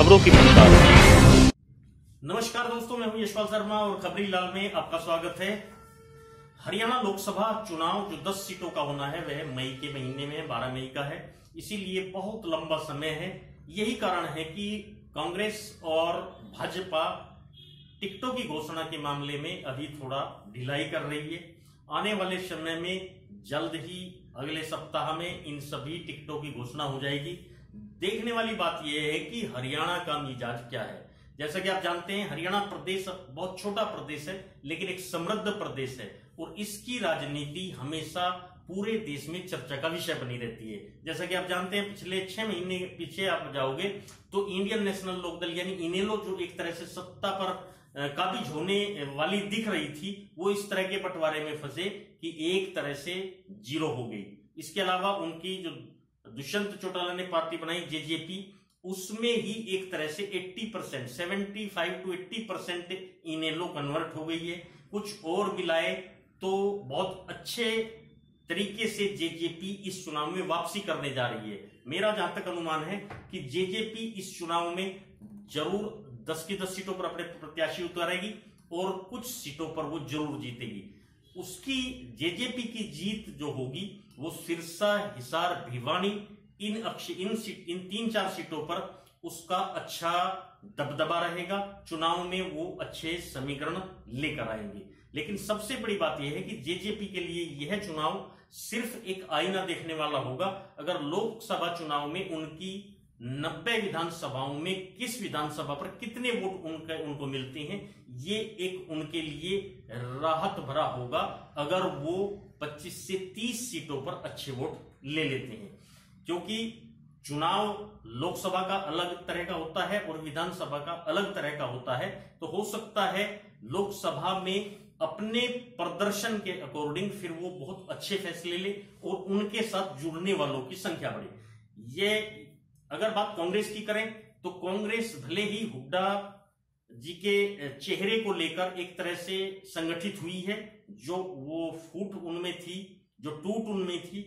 खबरों की रफ्तार। नमस्कार दोस्तों, मैं हूं यशपाल शर्मा और खबरी लाल में आपका स्वागत है। हरियाणा लोकसभा चुनाव जो 10 सीटों का होना है वह मई के महीने में 12 मई का है, इसीलिए बहुत लंबा समय है। यही कारण है कि कांग्रेस और भाजपा टिकटों की घोषणा के मामले में अभी थोड़ा ढिलाई कर रही है। आने वाले समय में जल्द ही अगले सप्ताह में इन सभी टिकटों की घोषणा हो जाएगी। देखने वाली बात यह है कि हरियाणा का मिजाज क्या है। जैसा कि आप जानते हैं, हरियाणा प्रदेश बहुत छोटा प्रदेश है लेकिन एक समृद्ध प्रदेश है और इसकी राजनीति हमेशा पूरे देश में चर्चा का विषय बनी रहती है। जैसा कि आप जानते हैं, पिछले 6 महीने पीछे आप जाओगे तो इंडियन नेशनल लोकदल यानी इनेलो जो एक तरह से सत्ता पर काबिज होने वाली दिख रही थी, वो इस तरह के बंटवारे में फंसे कि एक तरह से जीरो हो गई। इसके अलावा उनकी जो दुष्यंत चौटाला ने पार्टी बनाई जेजेपी, उसमें ही एक तरह से 80%, 75 to 80% इनेलो कन्वर्ट हो गई है। कुछ और मिलाए तो बहुत अच्छे तरीके से जेजेपी इस चुनाव में वापसी करने जा रही है। मेरा जहां तक अनुमान है कि जेजेपी इस चुनाव में जरूर 10 की 10 सीटों पर अपने प्रत्याशी उतारेगी और कुछ सीटों पर वो जरूर जीतेगी। उसकी जेजेपी की जीत जो होगी वो सिरसा, हिसार, भिवानी, इन 3-4 सीटों पर उसका अच्छा दबदबा रहेगा। चुनाव में वो अच्छे समीकरण लेकर आएंगे। लेकिन सबसे बड़ी बात यह है कि जेजेपी के लिए यह चुनाव सिर्फ एक आईना देखने वाला होगा। अगर लोकसभा चुनाव में उनकी 90 विधानसभाओं में किस विधानसभा पर कितने वोट उनको मिलते हैं, ये एक उनके लिए राहत भरा होगा अगर वो 25 से 30 सीटों पर अच्छे वोट ले लेते हैं। क्योंकि चुनाव लोकसभा का अलग तरह का होता है और विधानसभा का अलग तरह का होता है, तो हो सकता है लोकसभा में अपने प्रदर्शन के अकॉर्डिंग फिर वो बहुत अच्छे फैसले ले और उनके साथ जुड़ने वालों की संख्या बढ़े। ये अगर बात कांग्रेस की करें तो कांग्रेस भले ही हुड्डा जी के चेहरे को लेकर एक तरह से संगठित हुई है, जो वो फूट उनमें थी, जो टूट उनमें थी,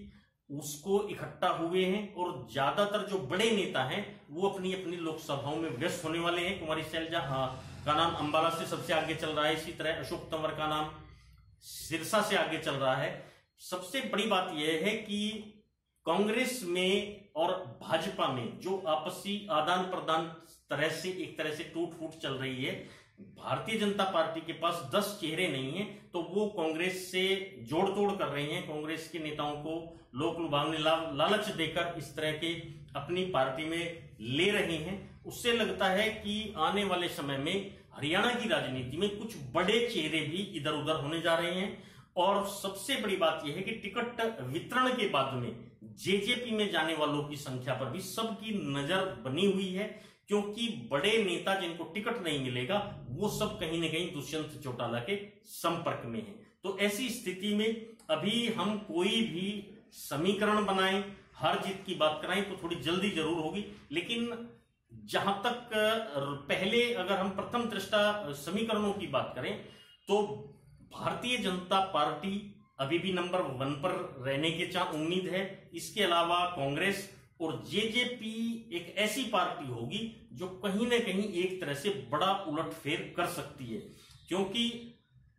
उसको इकट्ठा हुए हैं और ज्यादातर जो बड़े नेता हैं वो अपनी अपनी लोकसभाओं में व्यस्त होने वाले हैं। कुमारी शैलजा का नाम अंबाला से सबसे आगे चल रहा है, इसी तरह अशोक तंवर का नाम सिरसा से आगे चल रहा है। सबसे बड़ी बात यह है कि कांग्रेस में और भाजपा में जो आपसी आदान प्रदान एक तरह से टूट फूट चल रही है। भारतीय जनता पार्टी के पास 10 चेहरे नहीं है तो वो कांग्रेस से जोड़ तोड़ कर रहे हैं। कांग्रेस के नेताओं को लोक लुभावनी लालच देकर इस तरह के अपनी पार्टी में ले रहे हैं। उससे लगता है कि आने वाले समय में हरियाणा की राजनीति में कुछ बड़े चेहरे भी इधर उधर होने जा रहे हैं। और सबसे बड़ी बात यह है कि टिकट वितरण के बाद में जेजेपी में जाने वालों की संख्या पर भी सबकी नजर बनी हुई है, क्योंकि बड़े नेता जिनको टिकट नहीं मिलेगा वो सब कहीं ना कहीं दुष्यंत चौटाला के संपर्क में है। तो ऐसी स्थिति में अभी हम कोई भी समीकरण बनाएं, हार जीत की बात कराएं तो थोड़ी जल्दी जरूर होगी। लेकिन जहां तक पहले अगर हम प्रथम दृष्टा समीकरणों की बात करें तो भारतीय जनता पार्टी अभी भी नंबर 1 पर रहने की उम्मीद है। इसके अलावा कांग्रेस और जेजेपी एक ऐसी पार्टी होगी जो कहीं ना कहीं एक तरह से बड़ा उलटफेर कर सकती है, क्योंकि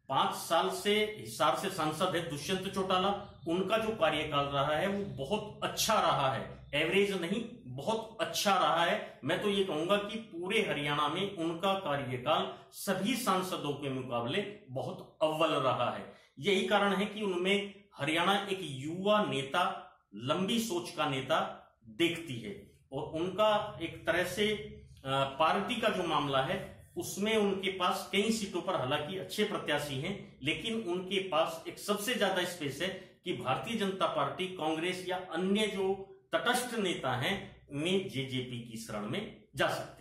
5 साल से हिसार से सांसद है दुष्यंत चौटाला। उनका जो कार्यकाल रहा है वो बहुत अच्छा रहा है, एवरेज नहीं बहुत अच्छा रहा है। मैं तो ये कहूंगा कि पूरे हरियाणा में उनका कार्यकाल सभी सांसदों के मुकाबले बहुत अव्वल रहा है। यही कारण है कि उनमें हरियाणा एक युवा नेता, लंबी सोच का नेता देखती है और उनका एक तरह से पार्टी का जो मामला है उसमें उनके पास कई सीटों पर हालांकि अच्छे प्रत्याशी हैं, लेकिन उनके पास एक सबसे ज्यादा स्पेस है कि भारतीय जनता पार्टी, कांग्रेस या अन्य जो तटस्थ नेता हैं में जेजेपी की शरण में जा सकते हैं।